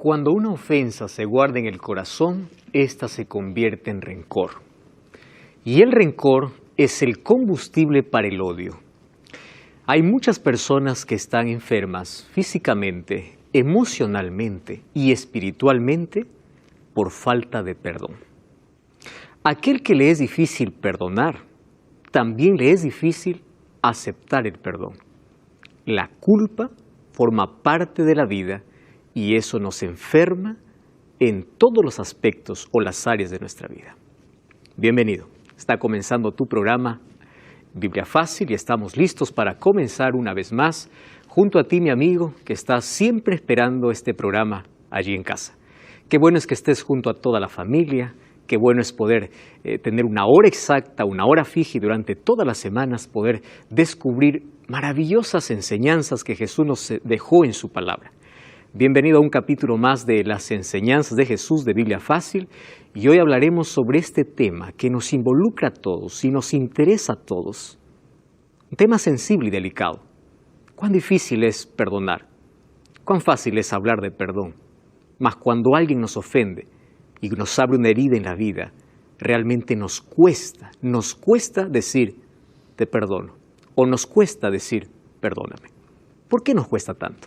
Cuando una ofensa se guarda en el corazón, ésta se convierte en rencor. Y el rencor es el combustible para el odio. Hay muchas personas que están enfermas físicamente, emocionalmente y espiritualmente por falta de perdón. Aquel que le es difícil perdonar, también le es difícil aceptar el perdón. La culpa forma parte de la vida y eso nos enferma en todos los aspectos o las áreas de nuestra vida. Bienvenido. Está comenzando tu programa Biblia Fácil y estamos listos para comenzar una vez más junto a ti, mi amigo, que está siempre esperando este programa allí en casa. Qué bueno es que estés junto a toda la familia, qué bueno es poder tener una hora exacta, una hora fija y durante todas las semanas poder descubrir maravillosas enseñanzas que Jesús nos dejó en su palabra. Bienvenido a un capítulo más de las enseñanzas de Jesús de Biblia Fácil y hoy hablaremos sobre este tema que nos involucra a todos y nos interesa a todos. Un tema sensible y delicado. ¿Cuán difícil es perdonar? ¿Cuán fácil es hablar de perdón? Mas cuando alguien nos ofende y nos abre una herida en la vida, realmente nos cuesta decir te perdono o nos cuesta decir perdóname. ¿Por qué nos cuesta tanto?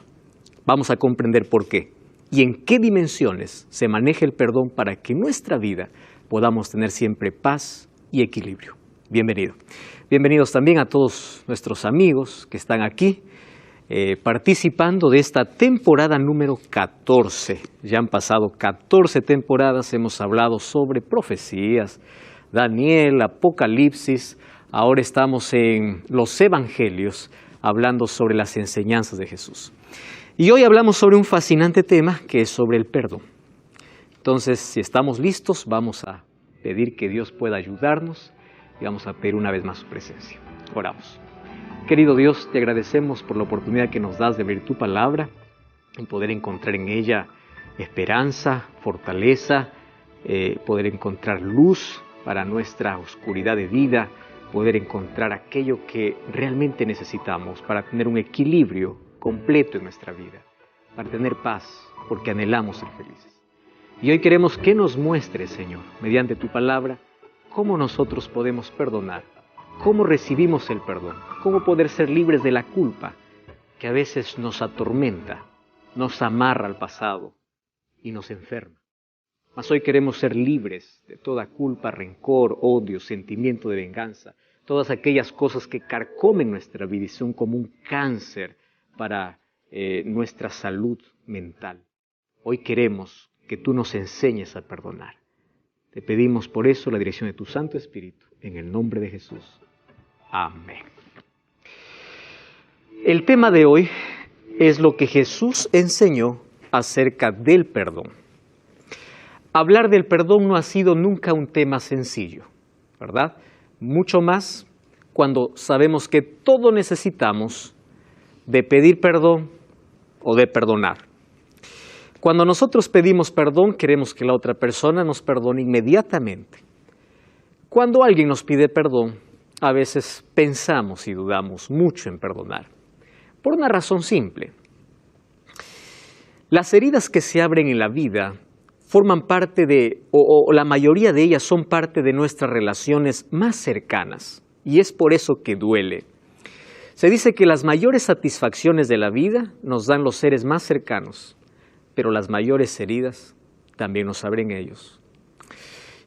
Vamos a comprender por qué y en qué dimensiones se maneja el perdón para que en nuestra vida podamos tener siempre paz y equilibrio. Bienvenido. Bienvenidos también a todos nuestros amigos que están aquí participando de esta temporada número 14. Ya han pasado 14 temporadas, hemos hablado sobre profecías, Daniel, Apocalipsis, ahora estamos en los Evangelios hablando sobre las enseñanzas de Jesús. Y hoy hablamos sobre un fascinante tema que es sobre el perdón. Entonces, si estamos listos, vamos a pedir que Dios pueda ayudarnos y vamos a pedir una vez más su presencia. Oramos. Querido Dios, te agradecemos por la oportunidad que nos das de ver tu palabra y poder encontrar en ella esperanza, fortaleza, poder encontrar luz para nuestra oscuridad de vida, poder encontrar aquello que realmente necesitamos para tener un equilibrio completo en nuestra vida, para tener paz, porque anhelamos ser felices. Y hoy queremos que nos muestres, Señor, mediante tu palabra, cómo nosotros podemos perdonar, cómo recibimos el perdón, cómo poder ser libres de la culpa que a veces nos atormenta, nos amarra al pasado y nos enferma. Mas hoy queremos ser libres de toda culpa, rencor, odio, sentimiento de venganza, todas aquellas cosas que carcomen nuestra vida y son como un cáncer para nuestra salud mental. Hoy queremos que tú nos enseñes a perdonar. Te pedimos por eso la dirección de tu Santo Espíritu, en el nombre de Jesús. Amén. El tema de hoy es lo que Jesús enseñó acerca del perdón. Hablar del perdón no ha sido nunca un tema sencillo, ¿verdad? Mucho más cuando sabemos que todo necesitamos de pedir perdón o de perdonar. Cuando nosotros pedimos perdón, queremos que la otra persona nos perdone inmediatamente. Cuando alguien nos pide perdón, a veces pensamos y dudamos mucho en perdonar. Por una razón simple. Las heridas que se abren en la vida forman parte o la mayoría de ellas son parte de nuestras relaciones más cercanas. Y es por eso que duele. Se dice que las mayores satisfacciones de la vida nos dan los seres más cercanos, pero las mayores heridas también nos abren ellos.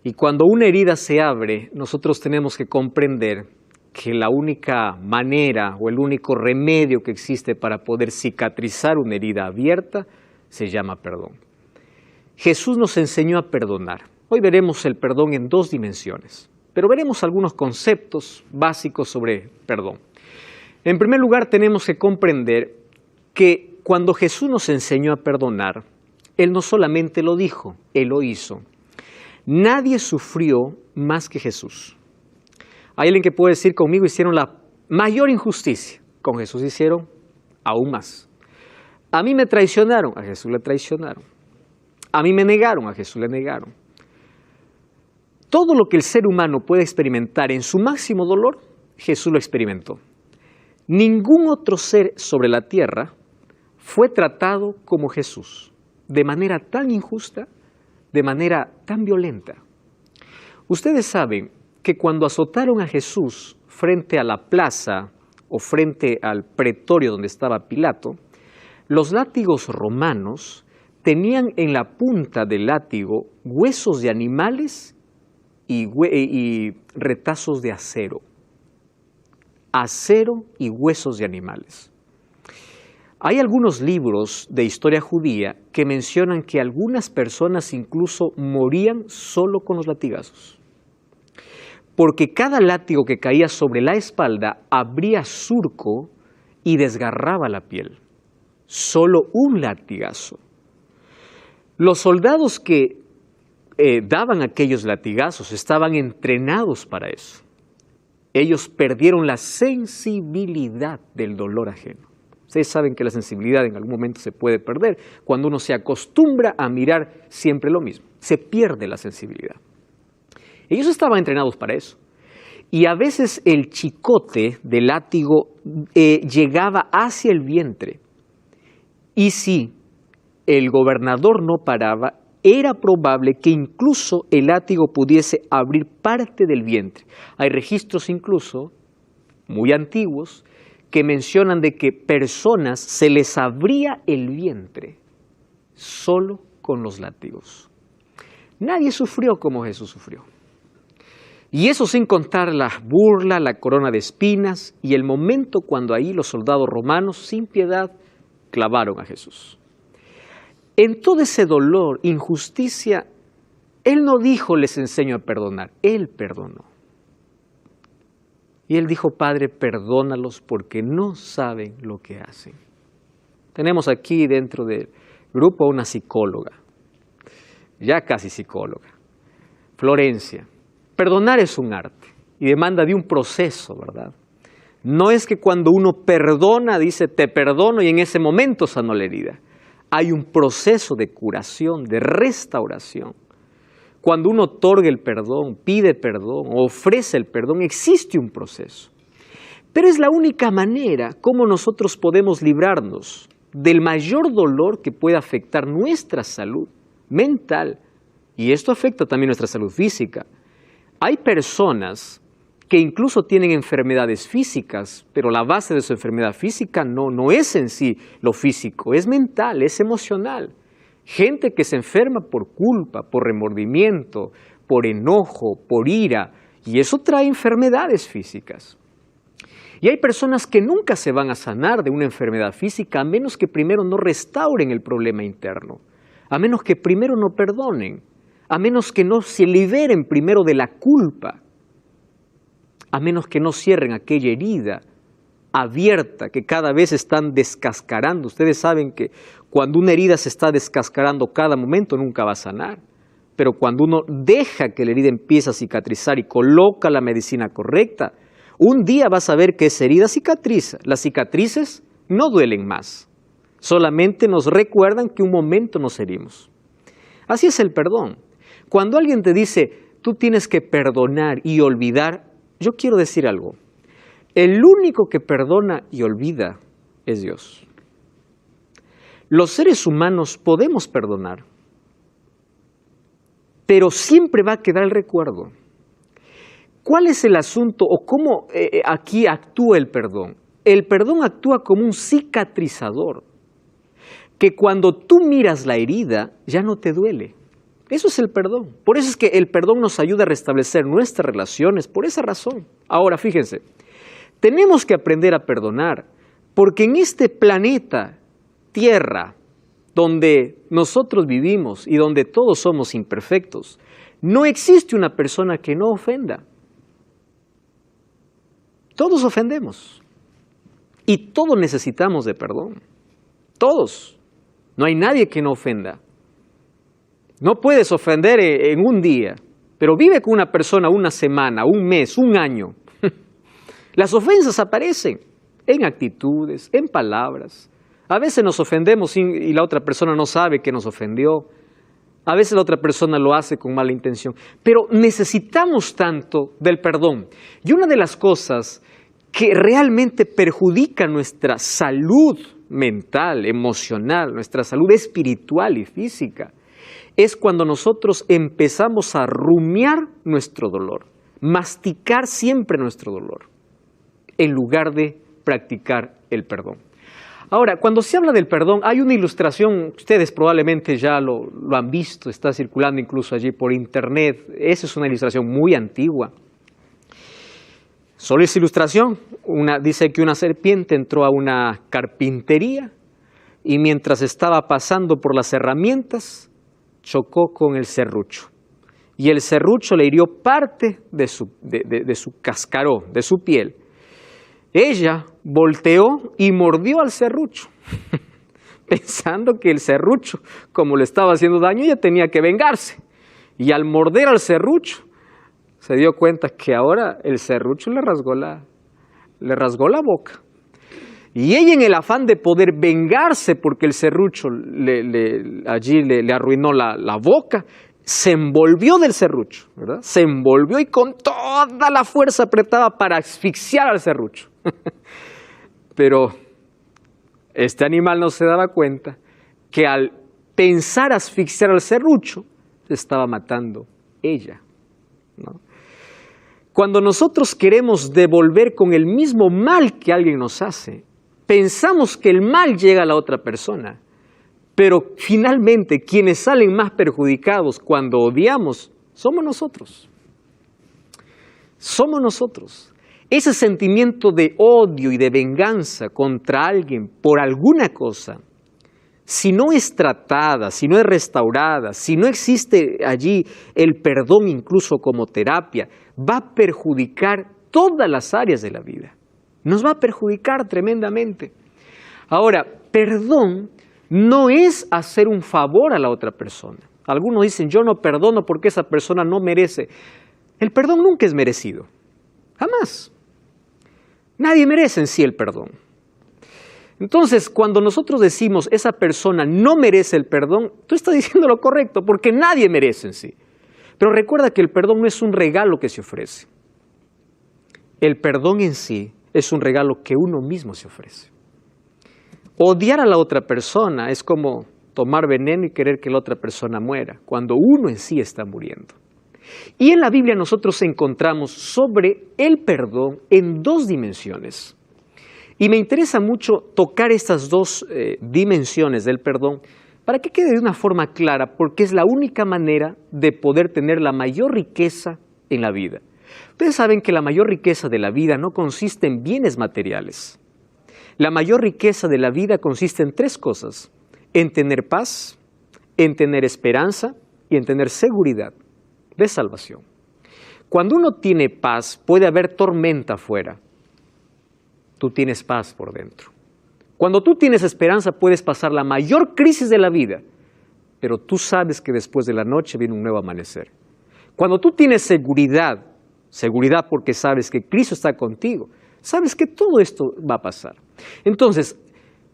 Y cuando una herida se abre, nosotros tenemos que comprender que la única manera o el único remedio que existe para poder cicatrizar una herida abierta se llama perdón. Jesús nos enseñó a perdonar. Hoy veremos el perdón en dos dimensiones, pero veremos algunos conceptos básicos sobre perdón. En primer lugar, tenemos que comprender que cuando Jesús nos enseñó a perdonar, Él no solamente lo dijo, Él lo hizo. Nadie sufrió más que Jesús. Hay alguien que puede decir conmigo, hicieron la mayor injusticia. Con Jesús hicieron aún más. A mí me traicionaron, a Jesús le traicionaron. A mí me negaron, a Jesús le negaron. Todo lo que el ser humano puede experimentar en su máximo dolor, Jesús lo experimentó. Ningún otro ser sobre la tierra fue tratado como Jesús. de manera tan injusta, de manera tan violenta. Ustedes saben que cuando azotaron a Jesús frente a la plaza o frente al pretorio donde estaba Pilato, los látigos romanos tenían en la punta del látigo huesos de animales y retazos de acero. Acero y huesos de animales. Hay algunos libros de historia judía que mencionan que algunas personas incluso morían solo con los latigazos. Porque cada látigo que caía sobre la espalda abría surco y desgarraba la piel. Solo un latigazo. Los soldados que daban aquellos latigazos estaban entrenados para eso. Ellos perdieron la sensibilidad del dolor ajeno. Ustedes saben que la sensibilidad en algún momento se puede perder cuando uno se acostumbra a mirar siempre lo mismo. Se pierde la sensibilidad. Ellos estaban entrenados para eso. Y a veces el chicote del látigo llegaba hacia el vientre. Y si el gobernador no paraba, era probable que incluso el látigo pudiese abrir parte del vientre. Hay registros incluso, muy antiguos, que mencionan de que personas se les abría el vientre solo con los látigos. Nadie sufrió como Jesús sufrió. Y eso sin contar la burla, la corona de espinas y el momento cuando ahí los soldados romanos sin piedad clavaron a Jesús. En todo ese dolor, injusticia, Él no dijo les enseño a perdonar, Él perdonó. Y Él dijo, Padre, perdónalos porque no saben lo que hacen. Tenemos aquí dentro del grupo una psicóloga, ya casi psicóloga, Florencia. Perdonar es un arte y demanda de un proceso, ¿verdad? No es que cuando uno perdona, dice, te perdono y en ese momento sanó la herida. Hay un proceso de curación, de restauración. Cuando uno otorga el perdón, pide perdón, ofrece el perdón, existe un proceso. Pero es la única manera como nosotros podemos librarnos del mayor dolor que puede afectar nuestra salud mental. Y esto afecta también nuestra salud física. Hay personas que incluso tienen enfermedades físicas, pero la base de su enfermedad física no es en sí lo físico, es mental, es emocional. Gente que se enferma por culpa, por remordimiento, por enojo, por ira, y eso trae enfermedades físicas. Y hay personas que nunca se van a sanar de una enfermedad física a menos que primero no restauren el problema interno, a menos que primero no perdonen, a menos que no se liberen primero de la culpa, a menos que no cierren aquella herida abierta que cada vez están descascarando. Ustedes saben que cuando una herida se está descascarando cada momento nunca va a sanar, pero cuando uno deja que la herida empiece a cicatrizar y coloca la medicina correcta, un día vas a ver que esa herida cicatriza. Las cicatrices no duelen más, solamente nos recuerdan que un momento nos herimos. Así es el perdón. Cuando alguien te dice, tú tienes que perdonar y olvidar, yo quiero decir algo. El único que perdona y olvida es Dios. Los seres humanos podemos perdonar, pero siempre va a quedar el recuerdo. ¿Cuál es el asunto o cómo aquí actúa el perdón? El perdón actúa como un cicatrizador, que cuando tú miras la herida ya no te duele. Eso es el perdón. Por eso es que el perdón nos ayuda a restablecer nuestras relaciones, por esa razón. Ahora, fíjense, tenemos que aprender a perdonar, porque en este planeta, Tierra, donde nosotros vivimos y donde todos somos imperfectos, no existe una persona que no ofenda. Todos ofendemos y todos necesitamos de perdón. Todos. No hay nadie que no ofenda. No puedes ofender en un día, pero vive con una persona una semana, un mes, un año. Las ofensas aparecen en actitudes, en palabras. A veces nos ofendemos y la otra persona no sabe que nos ofendió. A veces la otra persona lo hace con mala intención. Pero necesitamos tanto del perdón. Y una de las cosas que realmente perjudica nuestra salud mental, emocional, nuestra salud espiritual y física, es cuando nosotros empezamos a rumiar nuestro dolor, masticar siempre nuestro dolor, en lugar de practicar el perdón. Ahora, cuando se habla del perdón, hay una ilustración, ustedes probablemente ya lo han visto, está circulando incluso allí por internet. Esa es una ilustración muy antigua. Solo esa ilustración, dice que una serpiente entró a una carpintería y mientras estaba pasando por las herramientas, chocó con el serrucho. Y el serrucho le hirió parte de su cascarón, de su piel. Ella volteó y mordió al serrucho, pensando que el serrucho, como le estaba haciendo daño, ella tenía que vengarse. Y al morder al serrucho, se dio cuenta que ahora el serrucho le rasgó la boca. Y ella, en el afán de poder vengarse porque el serrucho allí le arruinó la boca, se envolvió del serrucho, ¿verdad? Se envolvió y con toda la fuerza apretaba para asfixiar al serrucho. Pero este animal no se daba cuenta que al pensar asfixiar al serrucho, se estaba matando ella, ¿no? Cuando nosotros queremos devolver con el mismo mal que alguien nos hace, pensamos que el mal llega a la otra persona, pero finalmente quienes salen más perjudicados cuando odiamos somos nosotros. Somos nosotros. Ese sentimiento de odio y de venganza contra alguien por alguna cosa, si no es tratada, si no es restaurada, si no existe allí el perdón incluso como terapia, va a perjudicar todas las áreas de la vida. Nos va a perjudicar tremendamente. Ahora, perdón no es hacer un favor a la otra persona. Algunos dicen, yo no perdono porque esa persona no merece. El perdón nunca es merecido. Jamás. Nadie merece en sí el perdón. Entonces, cuando nosotros decimos esa persona no merece el perdón, tú estás diciendo lo correcto, porque nadie merece en sí. Pero recuerda que el perdón no es un regalo que se ofrece. El perdón en sí es un regalo que uno mismo se ofrece. Odiar a la otra persona es como tomar veneno y querer que la otra persona muera, cuando uno en sí está muriendo. Y en la Biblia nosotros encontramos sobre el perdón en dos dimensiones. Y me interesa mucho tocar estas dos dimensiones del perdón para que quede de una forma clara, porque es la única manera de poder tener la mayor riqueza en la vida. Ustedes saben que la mayor riqueza de la vida no consiste en bienes materiales. La mayor riqueza de la vida consiste en tres cosas: en tener paz, en tener esperanza y en tener seguridad de salvación. Cuando uno tiene paz, puede haber tormenta afuera. Tú tienes paz por dentro. Cuando tú tienes esperanza, puedes pasar la mayor crisis de la vida, pero tú sabes que después de la noche viene un nuevo amanecer. Cuando tú tienes seguridad porque sabes que Cristo está contigo, sabes que todo esto va a pasar. Entonces,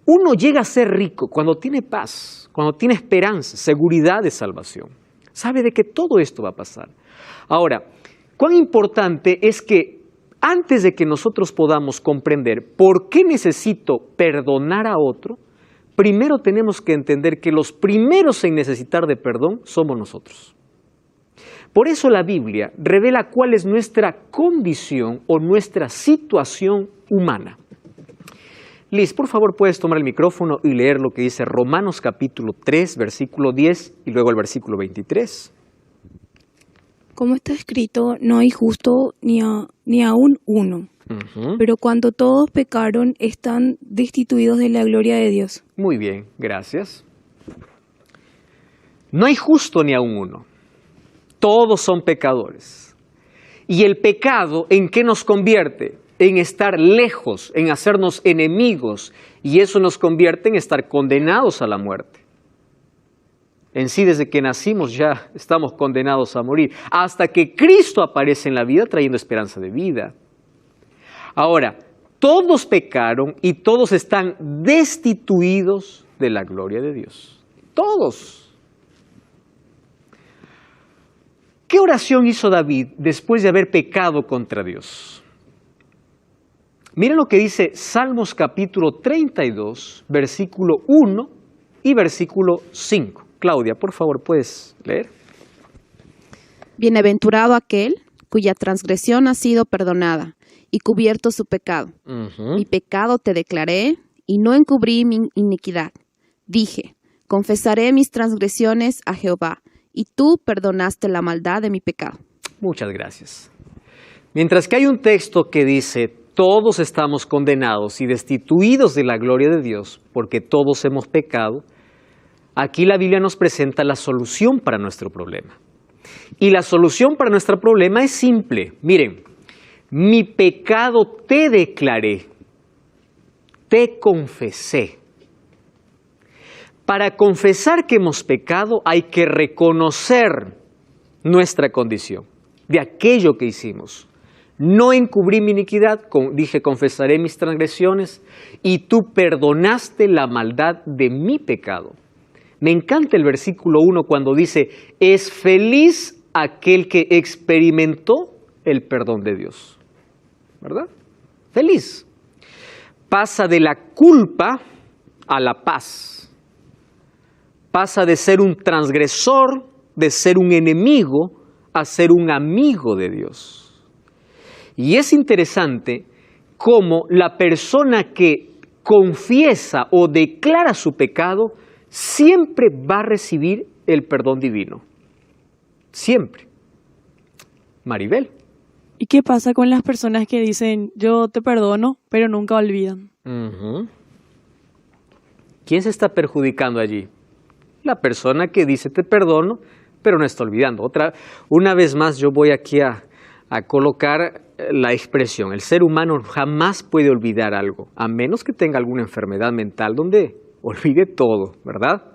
uno llega a ser rico cuando tiene paz, cuando tiene esperanza, seguridad de salvación. Sabe de que todo esto va a pasar. Ahora, cuán importante es que antes de que nosotros podamos comprender por qué necesito perdonar a otro, primero tenemos que entender que los primeros en necesitar de perdón somos nosotros. Por eso la Biblia revela cuál es nuestra condición o nuestra situación humana. Liz, por favor, puedes tomar el micrófono y leer lo que dice Romanos capítulo 3, versículo 10 y luego el versículo 23. Como está escrito, no hay justo ni aún uno. Pero cuando todos pecaron, están destituidos de la gloria de Dios. Muy bien, gracias. No hay justo ni aún uno. Todos son pecadores. ¿Y el pecado en qué nos convierte? En estar lejos, en hacernos enemigos. Y eso nos convierte en estar condenados a la muerte. En sí, desde que nacimos ya estamos condenados a morir, hasta que Cristo aparece en la vida trayendo esperanza de vida. Ahora, todos pecaron y todos están destituidos de la gloria de Dios. Todos. ¿Qué oración hizo David después de haber pecado contra Dios? Miren lo que dice Salmos capítulo 32, versículo 1 y versículo 5. Claudia, por favor, ¿puedes leer? Bienaventurado aquel cuya transgresión ha sido perdonada y cubierto su pecado. Mi pecado te declaré y no encubrí mi iniquidad. Dije, confesaré mis transgresiones a Jehová, y tú perdonaste la maldad de mi pecado. Muchas gracias. Mientras que hay un texto que dice, todos estamos condenados y destituidos de la gloria de Dios, porque todos hemos pecado, aquí la Biblia nos presenta la solución para nuestro problema. Y la solución para nuestro problema es simple. Miren, mi pecado te declaré, te confesé. Para confesar que hemos pecado hay que reconocer nuestra condición de aquello que hicimos. No encubrí mi iniquidad, dije confesaré mis transgresiones y tú perdonaste la maldad de mi pecado. Me encanta el versículo 1 cuando dice, es feliz aquel que experimentó el perdón de Dios. ¿Verdad? Feliz. Pasa de la culpa a la paz. Pasa de ser un transgresor, de ser un enemigo, a ser un amigo de Dios. Y es interesante cómo la persona que confiesa o declara su pecado siempre va a recibir el perdón divino. Siempre. Maribel. ¿Y qué pasa con las personas que dicen, yo te perdono, pero nunca olvidan? ¿Quién se está perjudicando allí? La persona que dice te perdono, pero no está olvidando. Una vez más yo voy aquí a colocar la expresión. El ser humano jamás puede olvidar algo, a menos que tenga alguna enfermedad mental donde olvide todo, ¿verdad?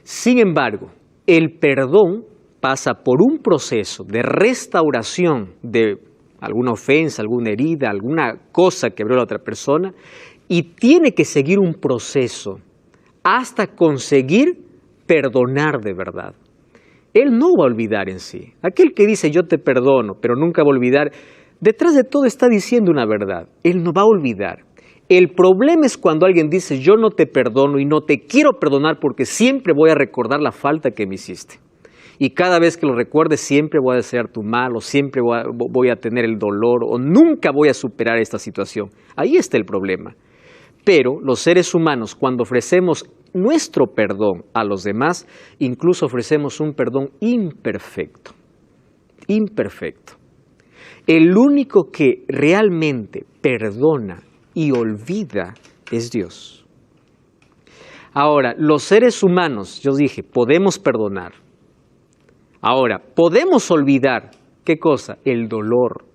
Sin embargo, el perdón pasa por un proceso de restauración de alguna ofensa, alguna herida, alguna cosa que abrió la otra persona, y tiene que seguir un proceso hasta conseguir perdonar de verdad. Él no va a olvidar en sí. Aquel que dice yo te perdono, pero nunca va a olvidar, detrás de todo está diciendo una verdad. Él no va a olvidar. El problema es cuando alguien dice yo no te perdono y no te quiero perdonar porque siempre voy a recordar la falta que me hiciste. Y cada vez que lo recuerde siempre voy a desear tu mal, o siempre voy a tener el dolor, o nunca voy a superar esta situación. Ahí está el problema. Pero los seres humanos, cuando ofrecemos nuestro perdón a los demás, incluso ofrecemos un perdón imperfecto. Imperfecto. El único que realmente perdona y olvida es Dios. Ahora, los seres humanos, yo dije, podemos perdonar. Ahora, podemos olvidar, ¿qué cosa? El dolor.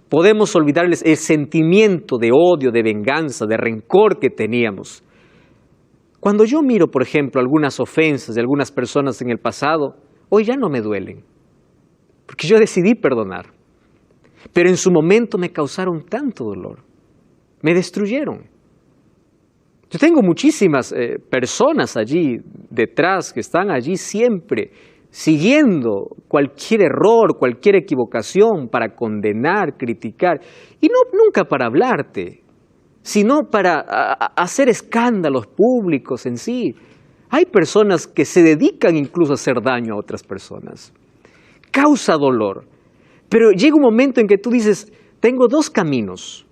Podemos olvidar el sentimiento de odio, de venganza, de rencor que teníamos. Cuando yo miro, por ejemplo, algunas ofensas de algunas personas en el pasado, hoy ya no me duelen, porque yo decidí perdonar. Pero en su momento me causaron tanto dolor, me destruyeron. Yo tengo muchísimas personas allí detrás que están allí siempre siguiendo cualquier error, cualquier equivocación para condenar, criticar, y nunca para hablarte, sino para hacer escándalos públicos en sí. Hay personas que se dedican incluso a hacer daño a otras personas. Causa dolor. Pero llega un momento en que tú dices, tengo dos caminos.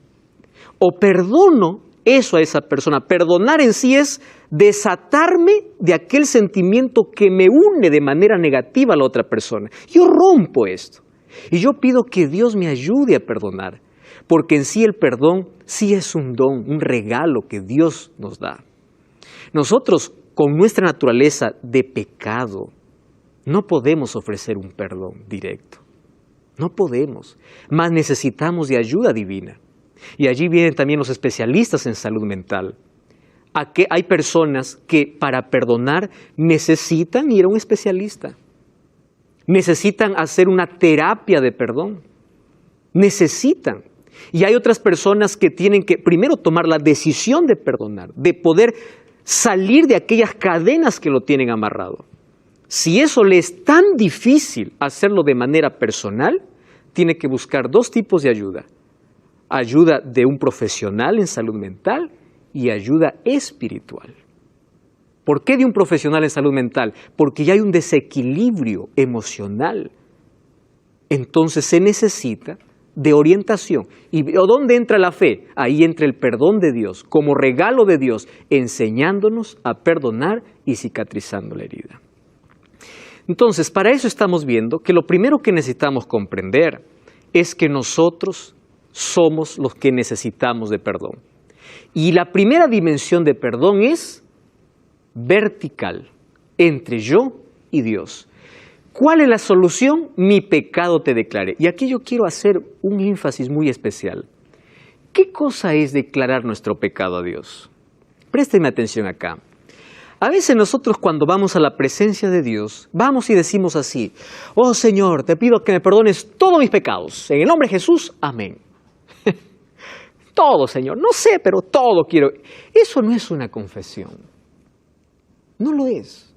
O perdono eso a esa persona. Perdonar en sí es desatarme de aquel sentimiento que me une de manera negativa a la otra persona. Yo rompo esto. Y yo pido que Dios me ayude a perdonar. Porque en sí el perdón sí es un don, un regalo que Dios nos da. Nosotros, con nuestra naturaleza de pecado, no podemos ofrecer un perdón directo. No podemos. Más necesitamos de ayuda divina. Y allí vienen también los especialistas en salud mental. Hay personas que para perdonar necesitan ir a un especialista. Necesitan hacer una terapia de perdón. Necesitan. Y hay otras personas que tienen que primero tomar la decisión de perdonar, de poder salir de aquellas cadenas que lo tienen amarrado. Si eso le es tan difícil hacerlo de manera personal, tiene que buscar dos tipos de ayuda. ayuda de un profesional en salud mental y ayuda espiritual. ¿Por qué de un profesional en salud mental? Porque ya hay un desequilibrio emocional. Entonces se necesita de orientación. ¿Y dónde entra la fe? Ahí entra el perdón de Dios, como regalo de Dios, enseñándonos a perdonar y cicatrizando la herida. Entonces, para eso estamos viendo que lo primero que necesitamos comprender es que nosotros somos los que necesitamos de perdón. Y la primera dimensión de perdón es vertical, entre yo y Dios. ¿Cuál es la solución? Mi pecado te declaré. Y aquí yo quiero hacer un énfasis muy especial. ¿Qué cosa es declarar nuestro pecado a Dios? Présteme atención acá. A veces nosotros cuando vamos a la presencia de Dios, vamos y decimos así: oh Señor, te pido que me perdones todos mis pecados. En el nombre de Jesús, amén. Todo, Señor. No sé, pero todo quiero. Eso no es una confesión. No lo es.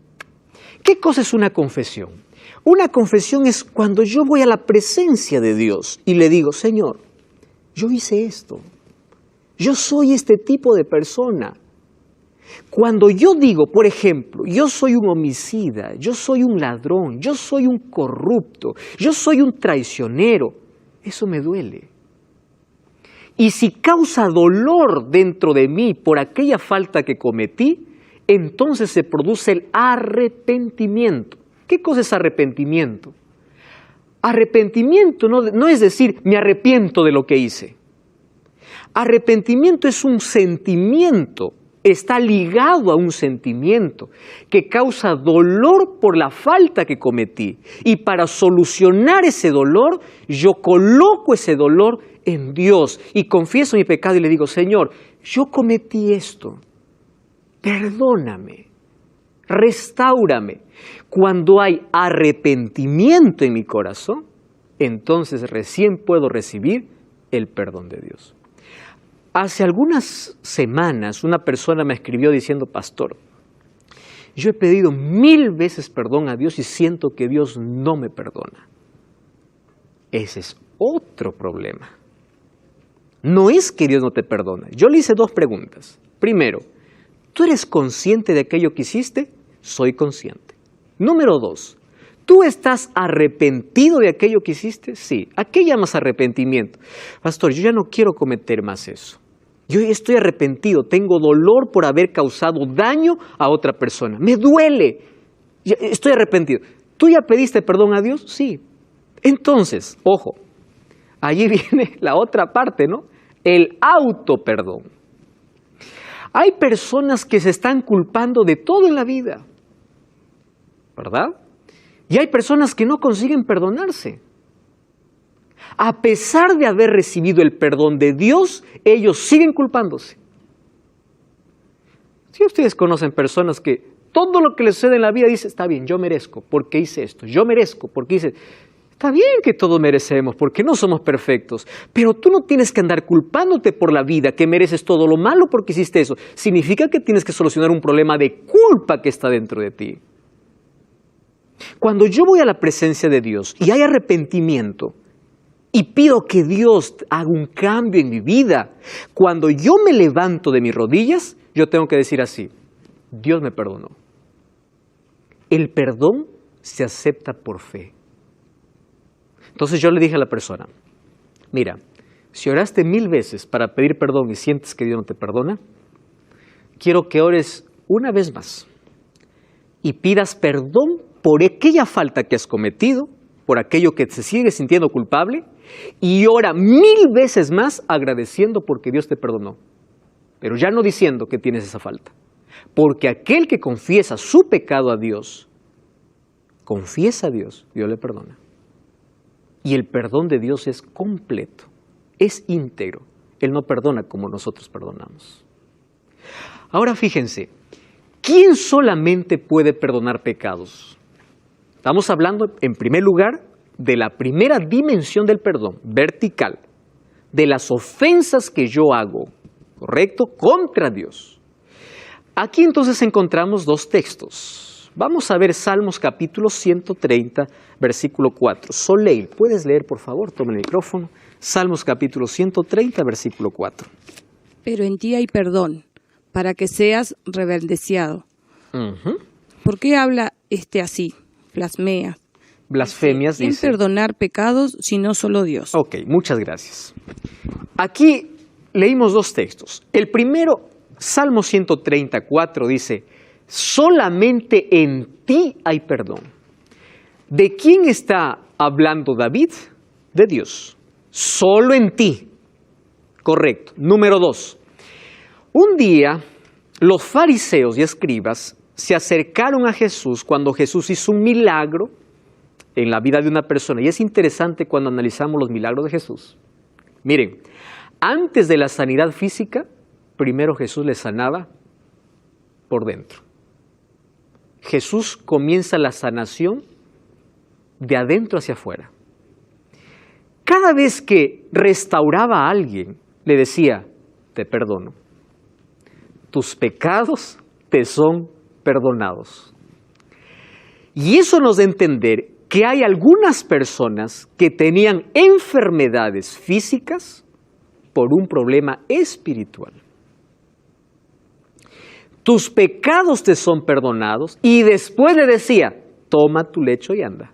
¿Qué cosa es una confesión? Una confesión es cuando yo voy a la presencia de Dios y le digo: Señor, yo hice esto. Yo soy este tipo de persona. Cuando yo digo, por ejemplo, yo soy un homicida, yo soy un ladrón, yo soy un corrupto, yo soy un traicionero, eso me duele. Y si causa dolor dentro de mí por aquella falta que cometí, entonces se produce el arrepentimiento. ¿Qué cosa es arrepentimiento? Arrepentimiento no es decir, me arrepiento de lo que hice. Arrepentimiento es un sentimiento, está ligado a un sentimiento que causa dolor por la falta que cometí. Y para solucionar ese dolor, yo coloco ese dolor en Dios y confieso mi pecado y le digo: Señor, yo cometí esto, perdóname, restáurame. Cuando hay arrepentimiento en mi corazón, entonces recién puedo recibir el perdón de Dios. Hace algunas semanas una persona me escribió diciendo: pastor, yo he pedido 1000 veces perdón a Dios y siento que Dios no me perdona. Ese es otro problema. No es que Dios no te perdona. Yo le hice 2 preguntas. Primero, ¿tú eres consciente de aquello que hiciste? Soy consciente. Número 2, ¿tú estás arrepentido de aquello que hiciste? Sí. ¿A qué llamas arrepentimiento? Pastor, yo ya no quiero cometer más eso. Yo estoy arrepentido, tengo dolor por haber causado daño a otra persona. Me duele. Estoy arrepentido. ¿Tú ya pediste perdón a Dios? Sí. Entonces, ojo, allí viene la otra parte, ¿no? El autoperdón. Hay personas que se están culpando de todo en la vida, ¿verdad? Y hay personas que no consiguen perdonarse. A pesar de haber recibido el perdón de Dios, ellos siguen culpándose. Si ustedes conocen personas que todo lo que les sucede en la vida dice: está bien, yo merezco porque hice esto, yo merezco porque hice... Está bien que todos merecemos porque no somos perfectos, pero tú no tienes que andar culpándote por la vida que mereces todo lo malo porque hiciste eso. Significa que tienes que solucionar un problema de culpa que está dentro de ti. Cuando yo voy a la presencia de Dios y hay arrepentimiento y pido que Dios haga un cambio en mi vida, cuando yo me levanto de mis rodillas, yo tengo que decir así: Dios me perdonó. El perdón se acepta por fe. Entonces yo le dije a la persona: mira, si oraste 1000 veces para pedir perdón y sientes que Dios no te perdona, quiero que ores una vez más y pidas perdón por aquella falta que has cometido, por aquello que te sigue sintiendo culpable, y ora 1000 veces más agradeciendo porque Dios te perdonó. Pero ya no diciendo que tienes esa falta. Porque aquel que confiesa su pecado a Dios, confiesa a Dios, Dios le perdona. Y el perdón de Dios es completo, es íntegro. Él no perdona como nosotros perdonamos. Ahora fíjense, ¿quién solamente puede perdonar pecados? Estamos hablando, en primer lugar, de la primera dimensión del perdón, vertical, de las ofensas que yo hago, ¿correcto?, contra Dios. Aquí entonces encontramos 2 textos. Vamos a ver Salmos capítulo 130, versículo 4. Soleil, ¿puedes leer, por favor? Toma el micrófono. Salmos capítulo 130, versículo 4. Pero en ti hay perdón, para que seas rebeldeado. ¿Por qué habla así? Blasfemias, ¿Quién dice. perdonar pecados sino solo Dios? Ok, muchas gracias. Aquí leímos dos textos. El primero, Salmo 134, dice, solamente en ti hay perdón. ¿De quién está hablando David? De Dios. Solo en ti. Correcto. Número 2. Un día, los fariseos y escribas se acercaron a Jesús cuando Jesús hizo un milagro en la vida de una persona. Y es interesante cuando analizamos los milagros de Jesús. Miren, antes de la sanidad física, primero Jesús le sanaba por dentro. Jesús comienza la sanación de adentro hacia afuera. Cada vez que restauraba a alguien, le decía, te perdono. Tus pecados te son perdonados. Y eso nos da a entender que hay algunas personas que tenían enfermedades físicas por un problema espiritual. Tus pecados te son perdonados y después le decía, toma tu lecho y anda.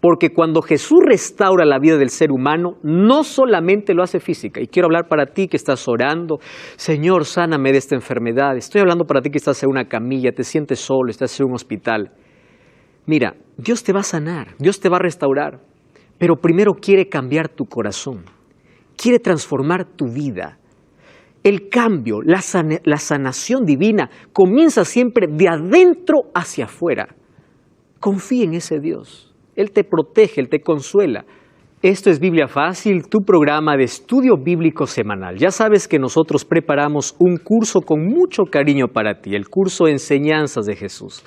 Porque cuando Jesús restaura la vida del ser humano, no solamente lo hace física. Y quiero hablar para ti que estás orando, Señor, sáname de esta enfermedad. Estoy hablando para ti que estás en una camilla, te sientes solo, estás en un hospital. Mira, Dios te va a sanar, Dios te va a restaurar, pero primero quiere cambiar tu corazón, quiere transformar tu vida. El cambio, la sanación divina comienza siempre de adentro hacia afuera. Confía en ese Dios. Él te protege, Él te consuela. Esto es Biblia Fácil, tu programa de estudio bíblico semanal. Ya sabes que nosotros preparamos un curso con mucho cariño para ti, el curso Enseñanzas de Jesús.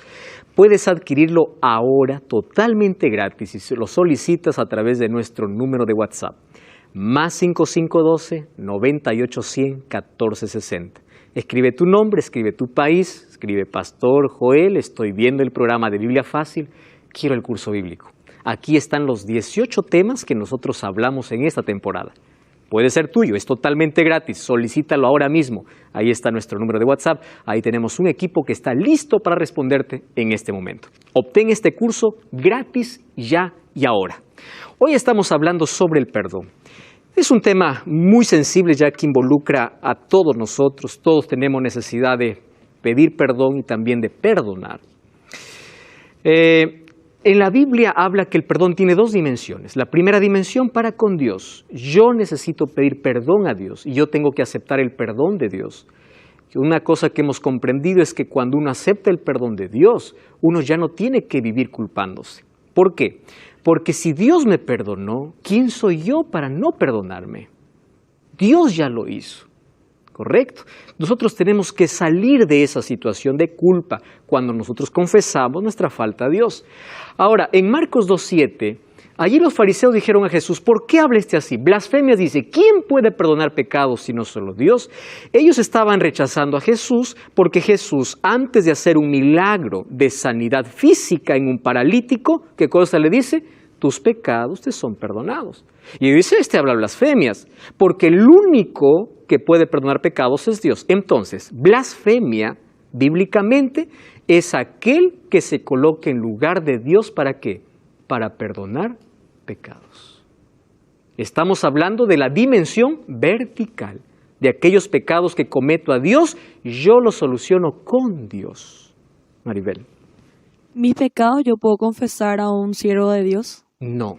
Puedes adquirirlo ahora totalmente gratis y lo solicitas a través de nuestro número de WhatsApp. Más 5512-9810-1460. Escribe tu nombre, escribe tu país, escribe Pastor Joel, estoy viendo el programa de Biblia Fácil, quiero el curso bíblico. Aquí están los 18 temas que nosotros hablamos en esta temporada. Puede ser tuyo, es totalmente gratis, solicítalo ahora mismo. Ahí está nuestro número de WhatsApp, ahí tenemos un equipo que está listo para responderte en este momento. Obtén este curso gratis ya y ahora. Hoy estamos hablando sobre el perdón. Es un tema muy sensible ya que involucra a todos nosotros, todos tenemos necesidad de pedir perdón y también de perdonar. En la Biblia habla que el perdón tiene dos dimensiones. La primera dimensión para con Dios. Yo necesito pedir perdón a Dios y yo tengo que aceptar el perdón de Dios. Una cosa que hemos comprendido es que cuando uno acepta el perdón de Dios, uno ya no tiene que vivir culpándose. ¿Por qué? Porque si Dios me perdonó, ¿quién soy yo para no perdonarme? Dios ya lo hizo. ¿Correcto? Nosotros tenemos que salir de esa situación de culpa cuando nosotros confesamos nuestra falta a Dios. Ahora, en Marcos 2:7, allí los fariseos dijeron a Jesús, ¿por qué habla así? Blasfemias dice, ¿quién puede perdonar pecados sino solo Dios? Ellos estaban rechazando a Jesús porque Jesús, antes de hacer un milagro de sanidad física en un paralítico, ¿qué cosa le dice? Tus pecados te son perdonados. Y dice, habla blasfemias, porque el único que puede perdonar pecados es Dios. Entonces, blasfemia, bíblicamente, es aquel que se coloca en lugar de Dios, ¿para qué? Para perdonar pecados. Estamos hablando de la dimensión vertical, de aquellos pecados que cometo a Dios, yo los soluciono con Dios. Maribel. ¿Mis pecados yo puedo confesar a un siervo de Dios? No.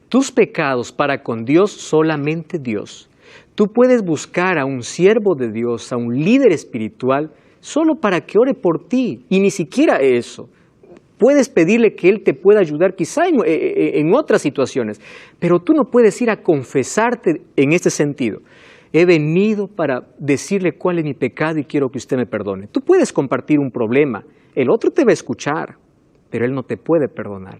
Tus pecados para con Dios, solamente Dios. Tú puedes buscar a un siervo de Dios, a un líder espiritual, solo para que ore por ti. Y ni siquiera eso. Puedes pedirle que Él te pueda ayudar quizá en otras situaciones. Pero tú no puedes ir a confesarte en este sentido. He venido para decirle cuál es mi pecado y quiero que usted me perdone. Tú puedes compartir un problema. El otro te va a escuchar, pero él no te puede perdonar.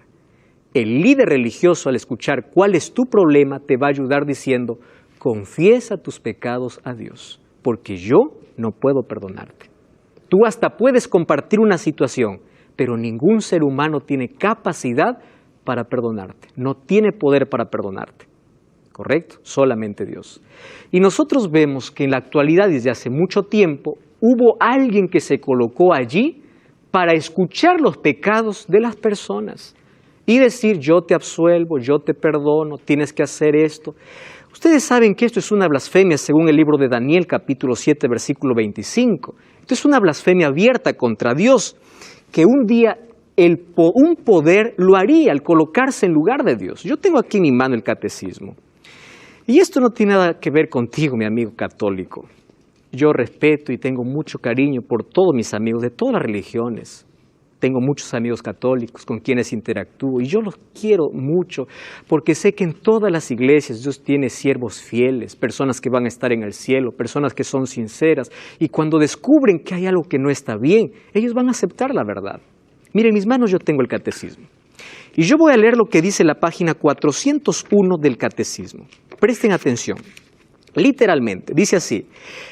El líder religioso, al escuchar cuál es tu problema, te va a ayudar diciendo, confiesa tus pecados a Dios, porque yo no puedo perdonarte. Tú hasta puedes compartir una situación, pero ningún ser humano tiene capacidad para perdonarte. No tiene poder para perdonarte. ¿Correcto? Solamente Dios. Y nosotros vemos que en la actualidad, desde hace mucho tiempo, hubo alguien que se colocó allí para escuchar los pecados de las personas y decir, yo te absuelvo, yo te perdono, tienes que hacer esto. Ustedes saben que esto es una blasfemia según el libro de Daniel, capítulo 7, versículo 25. Esto es una blasfemia abierta contra Dios, que un día un poder lo haría al colocarse en lugar de Dios. Yo tengo aquí en mi mano el catecismo. Y esto no tiene nada que ver contigo, mi amigo católico. Yo respeto y tengo mucho cariño por todos mis amigos de todas las religiones. Tengo muchos amigos católicos con quienes interactúo y yo los quiero mucho porque sé que en todas las iglesias Dios tiene siervos fieles, personas que van a estar en el cielo, personas que son sinceras y cuando descubren que hay algo que no está bien, ellos van a aceptar la verdad. Miren, en mis manos yo tengo el catecismo y yo voy a leer lo que dice la página 401 del catecismo. Presten atención. Literalmente, dice así,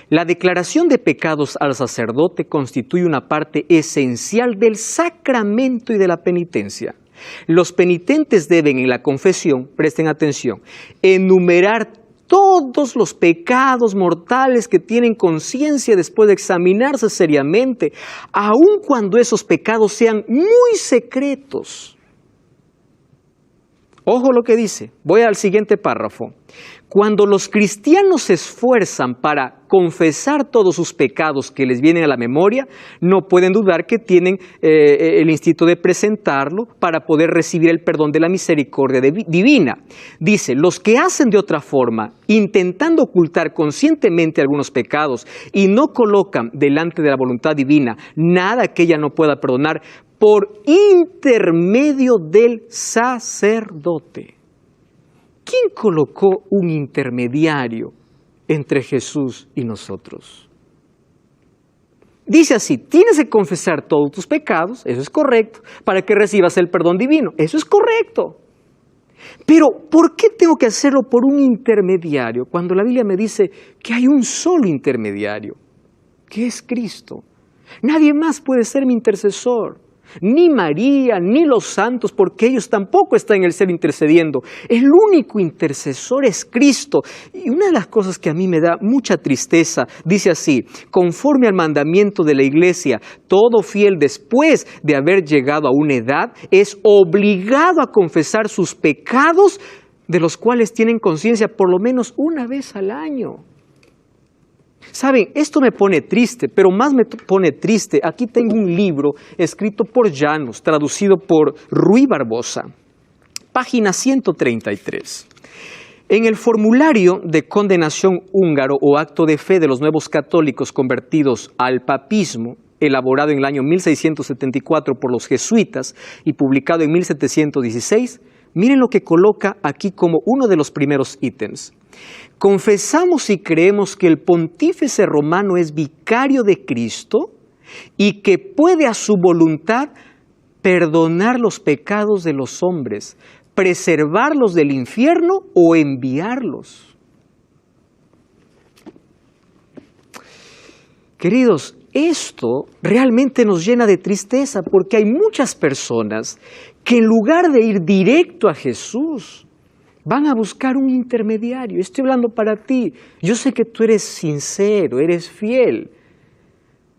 la declaración de pecados al sacerdote constituye una parte esencial del sacramento y de la penitencia. Los penitentes deben en la confesión, presten atención, enumerar todos los pecados mortales que tienen conciencia después de examinarse seriamente, aun cuando esos pecados sean muy secretos. Ojo lo que dice, voy al siguiente párrafo. Cuando los cristianos se esfuerzan para confesar todos sus pecados que les vienen a la memoria, no pueden dudar que tienen el instinto de presentarlo para poder recibir el perdón de la misericordia divina. Dice, los que hacen de otra forma, intentando ocultar conscientemente algunos pecados y no colocan delante de la voluntad divina nada que ella no pueda perdonar, por intermedio del sacerdote. ¿Quién colocó un intermediario entre Jesús y nosotros? Dice así, tienes que confesar todos tus pecados, eso es correcto, para que recibas el perdón divino, eso es correcto. Pero, ¿por qué tengo que hacerlo por un intermediario cuando la Biblia me dice que hay un solo intermediario, que es Cristo? Nadie más puede ser mi intercesor. Ni María, ni los santos, porque ellos tampoco están en el cielo intercediendo. El único intercesor es Cristo. Y una de las cosas que a mí me da mucha tristeza, dice así, conforme al mandamiento de la Iglesia, todo fiel después de haber llegado a una edad es obligado a confesar sus pecados, de los cuales tienen conciencia por lo menos una vez al año. Saben, esto me pone triste, pero más me pone triste. Aquí tengo un libro escrito por Llanos, traducido por Ruy Barbosa, página 133. En el formulario de condenación húngaro o acto de fe de los nuevos católicos convertidos al papismo, elaborado en el año 1674 por los jesuitas y publicado en 1716, miren lo que coloca aquí como uno de los primeros ítems. Confesamos y creemos que el pontífice romano es vicario de Cristo y que puede a su voluntad perdonar los pecados de los hombres, preservarlos del infierno o enviarlos. Queridos, esto realmente nos llena de tristeza porque hay muchas personas que en lugar de ir directo a Jesús, van a buscar un intermediario. Estoy hablando para ti. Yo sé que tú eres sincero, eres fiel,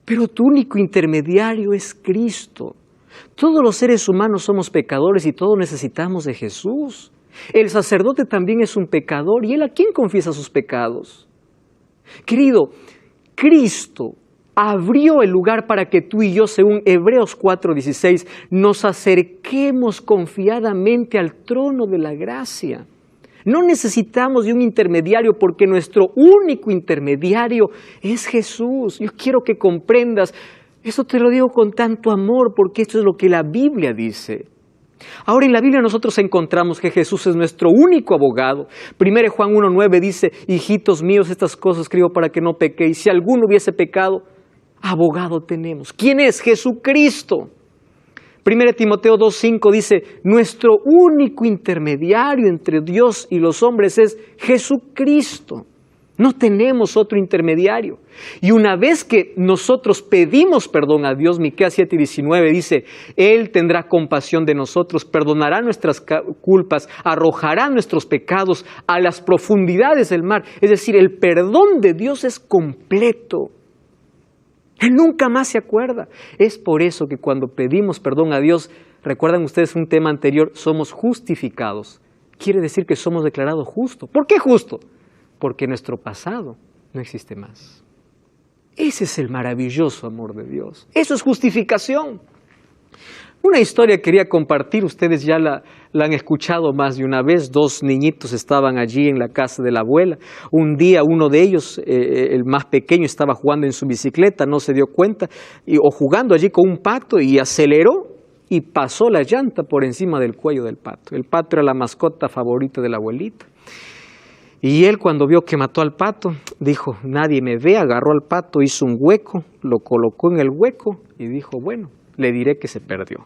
pero tu único intermediario es Cristo. Todos los seres humanos somos pecadores y todos necesitamos de Jesús. El sacerdote también es un pecador y ¿él a quién confiesa sus pecados? Querido, Cristo abrió el lugar para que tú y yo, según Hebreos 4:16, nos acerquemos confiadamente al trono de la gracia. No necesitamos de un intermediario porque nuestro único intermediario es Jesús. Yo quiero que comprendas, eso te lo digo con tanto amor porque esto es lo que la Biblia dice. Ahora en la Biblia nosotros encontramos que Jesús es nuestro único abogado. 1 Juan 1:9 dice, hijitos míos, estas cosas escribo para que no pequéis. Si alguno hubiese pecado, abogado tenemos. ¿Quién es? Jesucristo. 1 Timoteo 2:5 dice, nuestro único intermediario entre Dios y los hombres es Jesucristo. No tenemos otro intermediario. Y una vez que nosotros pedimos perdón a Dios, Miqueas 7:19 dice, Él tendrá compasión de nosotros, perdonará nuestras culpas, arrojará nuestros pecados a las profundidades del mar. Es decir, el perdón de Dios es completo. Él nunca más se acuerda. Es por eso que cuando pedimos perdón a Dios, recuerdan ustedes un tema anterior, somos justificados. Quiere decir que somos declarados justos. ¿Por qué justo? Porque nuestro pasado no existe más. Ese es el maravilloso amor de Dios. Eso es justificación. Una historia quería compartir, ustedes ya la han escuchado más de una vez. 2 niñitos estaban allí en la casa de la abuela. Un día uno de ellos, el más pequeño, estaba jugando en su bicicleta, no se dio cuenta, o jugando allí con un pato y aceleró y pasó la llanta por encima del cuello del pato. El pato era la mascota favorita de la abuelita. Y él, cuando vio que mató al pato, dijo, nadie me ve, agarró al pato, hizo un hueco, lo colocó en el hueco y dijo, bueno, le diré que se perdió.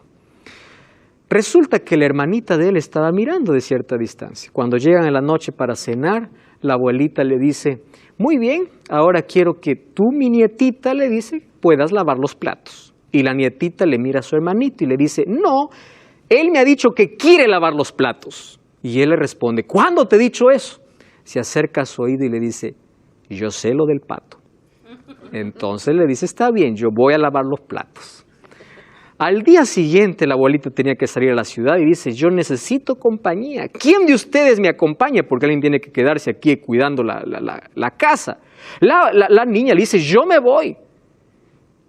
Resulta que la hermanita de él estaba mirando de cierta distancia. Cuando llegan en la noche para cenar, la abuelita le dice, muy bien, ahora quiero que tú, mi nietita, le dice, puedas lavar los platos. Y la nietita le mira a su hermanito y le dice, no, él me ha dicho que quiere lavar los platos. Y él le responde, ¿cuándo te he dicho eso? Se acerca a su oído y le dice, yo sé lo del pato. Entonces le dice, está bien, yo voy a lavar los platos. Al día siguiente la abuelita tenía que salir a la ciudad y dice, yo necesito compañía. ¿Quién de ustedes me acompaña? Porque alguien tiene que quedarse aquí cuidando la casa. La niña le dice, yo me voy.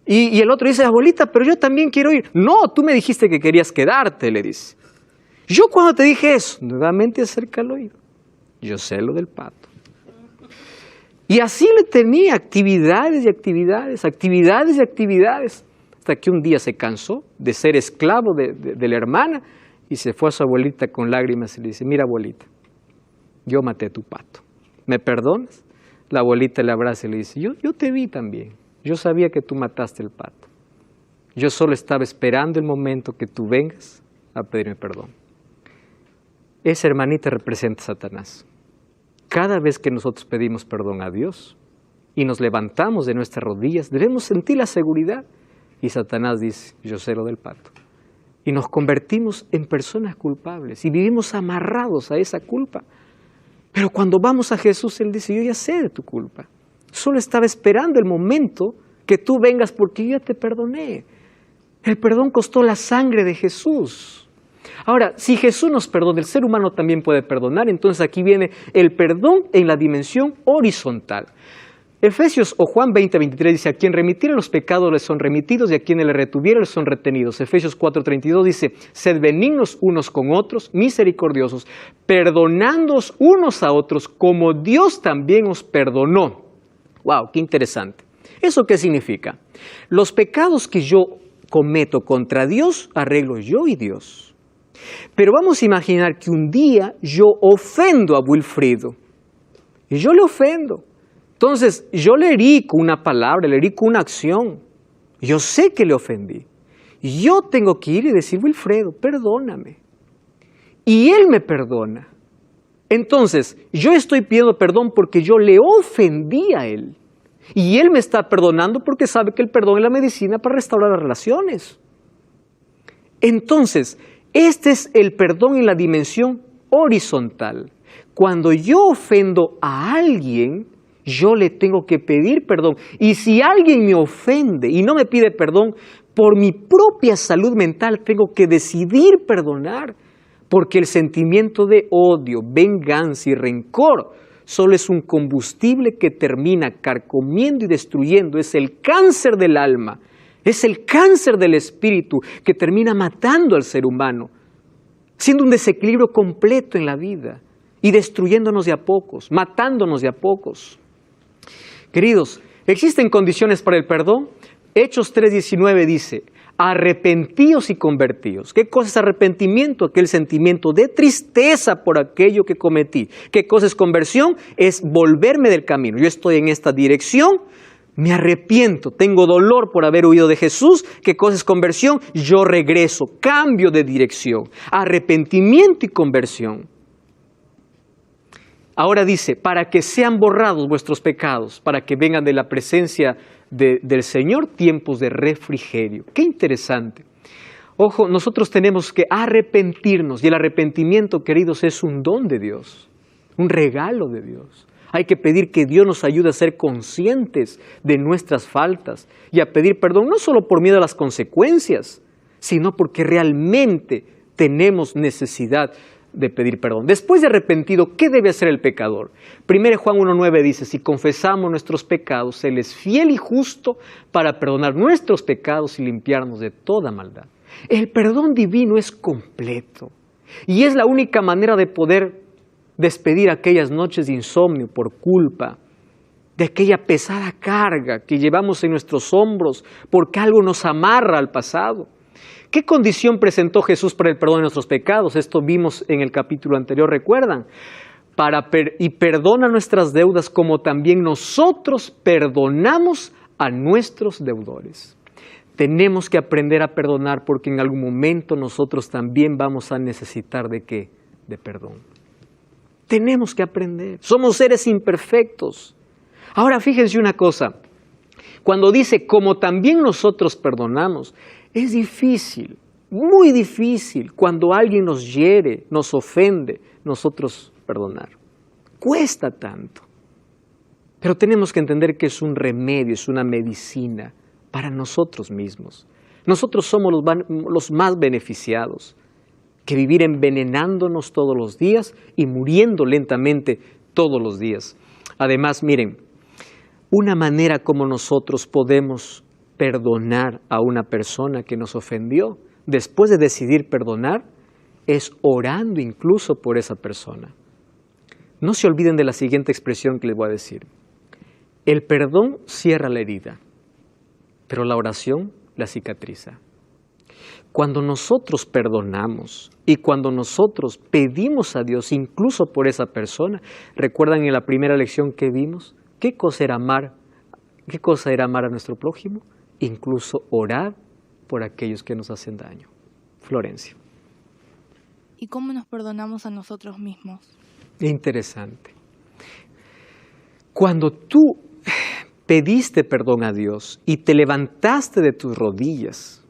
Y el otro dice, abuelita, pero yo también quiero ir. No, tú me dijiste que querías quedarte, le dice. Yo cuando te dije eso, nuevamente acerca al oído. Yo sé lo del pato. Y así le tenía actividades y actividades, actividades y actividades, hasta que un día se cansó de ser esclavo de la hermana y se fue a su abuelita con lágrimas y le dice, mira abuelita, yo maté a tu pato, ¿me perdonas? La abuelita le abraza y le dice, yo te vi también, yo sabía que tú mataste el pato, yo solo estaba esperando el momento que tú vengas a pedirme perdón. Esa hermanita representa a Satanás. Cada vez que nosotros pedimos perdón a Dios y nos levantamos de nuestras rodillas, debemos sentir la seguridad. Y Satanás dice, yo sé lo del pato. Y nos convertimos en personas culpables y vivimos amarrados a esa culpa. Pero cuando vamos a Jesús, Él dice, yo ya sé de tu culpa. Solo estaba esperando el momento que tú vengas porque yo ya te perdoné. El perdón costó la sangre de Jesús. Ahora, si Jesús nos perdona, el ser humano también puede perdonar. Entonces aquí viene el perdón en la dimensión horizontal. Efesios o Juan 20:23 dice, a quien remitiere los pecados les son remitidos y a quienes le retuviere les son retenidos. Efesios 4:32 dice, sed benignos unos con otros, misericordiosos, perdonándoos unos a otros como Dios también os perdonó. ¡Wow! ¡Qué interesante! ¿Eso qué significa? Los pecados que yo cometo contra Dios, arreglo yo y Dios. Pero vamos a imaginar que un día yo ofendo a Wilfrido. Y yo le ofendo. Entonces, yo le herí con una palabra, le herí con una acción. Yo sé que le ofendí. Yo tengo que ir y decir, Wilfredo, perdóname. Y él me perdona. Entonces, yo estoy pidiendo perdón porque yo le ofendí a él. Y él me está perdonando porque sabe que el perdón es la medicina para restaurar las relaciones. Entonces, este es el perdón en la dimensión horizontal. Cuando yo ofendo a alguien, yo le tengo que pedir perdón. Y si alguien me ofende y no me pide perdón, por mi propia salud mental tengo que decidir perdonar. Porque el sentimiento de odio, venganza y rencor solo es un combustible que termina carcomiendo y destruyendo. Es el cáncer del alma. Es el cáncer del espíritu que termina matando al ser humano, siendo un desequilibrio completo en la vida y destruyéndonos de a pocos, matándonos de a pocos. Queridos, ¿existen condiciones para el perdón? Hechos 3:19 dice, arrepentíos y convertíos. ¿Qué cosa es arrepentimiento? Aquel sentimiento de tristeza por aquello que cometí. ¿Qué cosa es conversión? Es volverme del camino. Yo estoy en esta dirección, me arrepiento, tengo dolor por haber huido de Jesús. ¿Qué cosa es conversión? Yo regreso, cambio de dirección. Arrepentimiento y conversión. Ahora dice, para que sean borrados vuestros pecados, para que vengan de la presencia del Señor tiempos de refrigerio. Qué interesante. Ojo, nosotros tenemos que arrepentirnos y el arrepentimiento, queridos, es un don de Dios, un regalo de Dios. Hay que pedir que Dios nos ayude a ser conscientes de nuestras faltas y a pedir perdón no solo por miedo a las consecuencias, sino porque realmente tenemos necesidad de pedir perdón. Después de arrepentido, ¿qué debe hacer el pecador? 1 Juan 1:9 dice, si confesamos nuestros pecados, Él es fiel y justo para perdonar nuestros pecados y limpiarnos de toda maldad. El perdón divino es completo y es la única manera de poder despedir aquellas noches de insomnio por culpa, de aquella pesada carga que llevamos en nuestros hombros porque algo nos amarra al pasado. ¿Qué condición presentó Jesús para el perdón de nuestros pecados? Esto vimos en el capítulo anterior, ¿recuerdan? Y perdona nuestras deudas como también nosotros perdonamos a nuestros deudores. Tenemos que aprender a perdonar porque en algún momento nosotros también vamos a necesitar ¿de qué? De perdón. Tenemos que aprender. Somos seres imperfectos. Ahora fíjense una cosa. Cuando dice como también nosotros perdonamos, es difícil, muy difícil, cuando alguien nos hiere, nos ofende, nosotros perdonar. Cuesta tanto. Pero tenemos que entender que es un remedio, es una medicina para nosotros mismos. Nosotros somos los más beneficiados que vivir envenenándonos todos los días y muriendo lentamente todos los días. Además, miren, una manera como nosotros podemos perdonar a una persona que nos ofendió, después de decidir perdonar, es orando incluso por esa persona. No se olviden de la siguiente expresión que les voy a decir. El perdón cierra la herida, pero la oración la cicatriza. Cuando nosotros perdonamos y cuando nosotros pedimos a Dios incluso por esa persona, ¿recuerdan en la primera lección que vimos? ¿Qué cosa era amar a nuestro prójimo? Incluso orar por aquellos que nos hacen daño. Florencia. ¿Y cómo nos perdonamos a nosotros mismos? Interesante. Cuando tú pediste perdón a Dios y te levantaste de tus rodillas,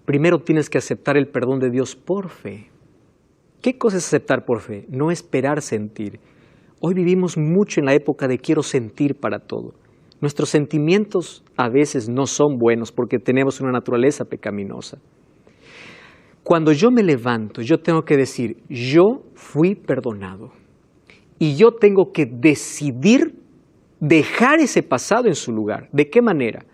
primero tienes que aceptar el perdón de Dios por fe. ¿Qué cosa es aceptar por fe? No esperar sentir. Hoy vivimos mucho en la época de quiero sentir para todo. Nuestros sentimientos a veces no son buenos porque tenemos una naturaleza pecaminosa. Cuando yo me levanto, yo tengo que decir, yo fui perdonado. Y yo tengo que decidir dejar ese pasado en su lugar. ¿De qué manera?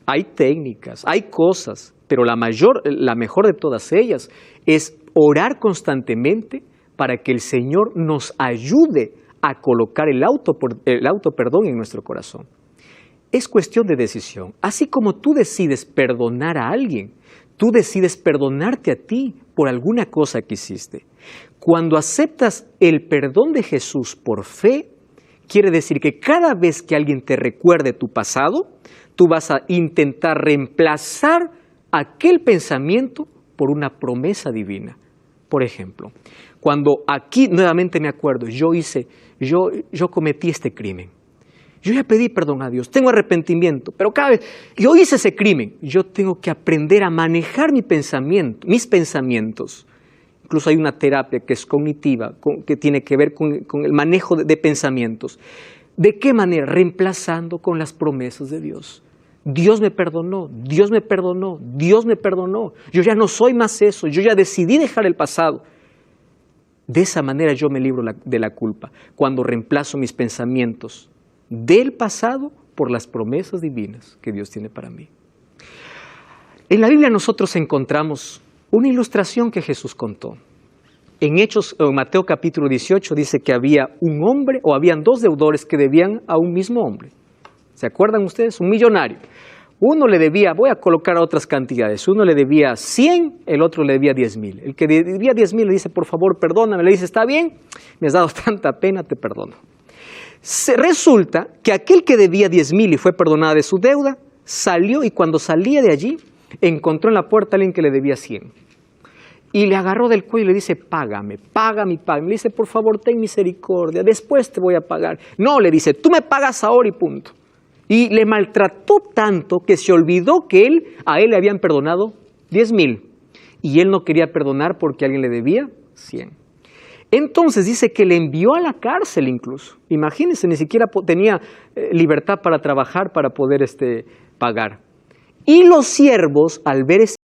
Hay técnicas, hay cosas, pero la mejor de todas ellas es orar constantemente para que el Señor nos ayude a colocar el autoperdón en nuestro corazón. Es cuestión de decisión. Así como tú decides perdonar a alguien, tú decides perdonarte a ti por alguna cosa que hiciste. Cuando aceptas el perdón de Jesús por fe, quiere decir que cada vez que alguien te recuerde tu pasado, tú vas a intentar reemplazar aquel pensamiento por una promesa divina. Por ejemplo, cuando aquí nuevamente me acuerdo, yo cometí este crimen. Yo ya pedí perdón a Dios, tengo arrepentimiento, pero cada vez yo hice ese crimen, yo tengo que aprender a manejar mis pensamientos. Incluso hay una terapia que es cognitiva, que tiene que ver con el manejo de pensamientos. ¿De qué manera? Reemplazando con las promesas de Dios. Dios me perdonó, Dios me perdonó, Dios me perdonó. Yo ya no soy más eso, yo ya decidí dejar el pasado. De esa manera yo me libro de la culpa, cuando reemplazo mis pensamientos del pasado por las promesas divinas que Dios tiene para mí. En la Biblia nosotros encontramos una ilustración que Jesús contó. En Mateo capítulo 18 dice que había un hombre o habían dos deudores que debían a un mismo hombre. ¿Se acuerdan ustedes? Un millonario. Uno le debía, voy a colocar otras cantidades, uno le debía 100, el otro le debía 10,000. El que debía 10,000 le dice, por favor, perdóname. Le dice, está bien, me has dado tanta pena, te perdono. Resulta que aquel que debía 10,000 y fue perdonado de su deuda, salió y cuando salía de allí, encontró en la puerta a alguien que le debía 100. y le agarró del cuello y le dice, págame. Le dice, por favor, ten misericordia, después te voy a pagar. No, le dice, tú me pagas ahora y punto. Y le maltrató tanto que se olvidó que a él le habían perdonado 10,000 y él no quería perdonar porque alguien le debía 100. Entonces dice que le envió a la cárcel incluso. Imagínense, ni siquiera tenía libertad para trabajar, para poder pagar. Y los siervos, al ver ese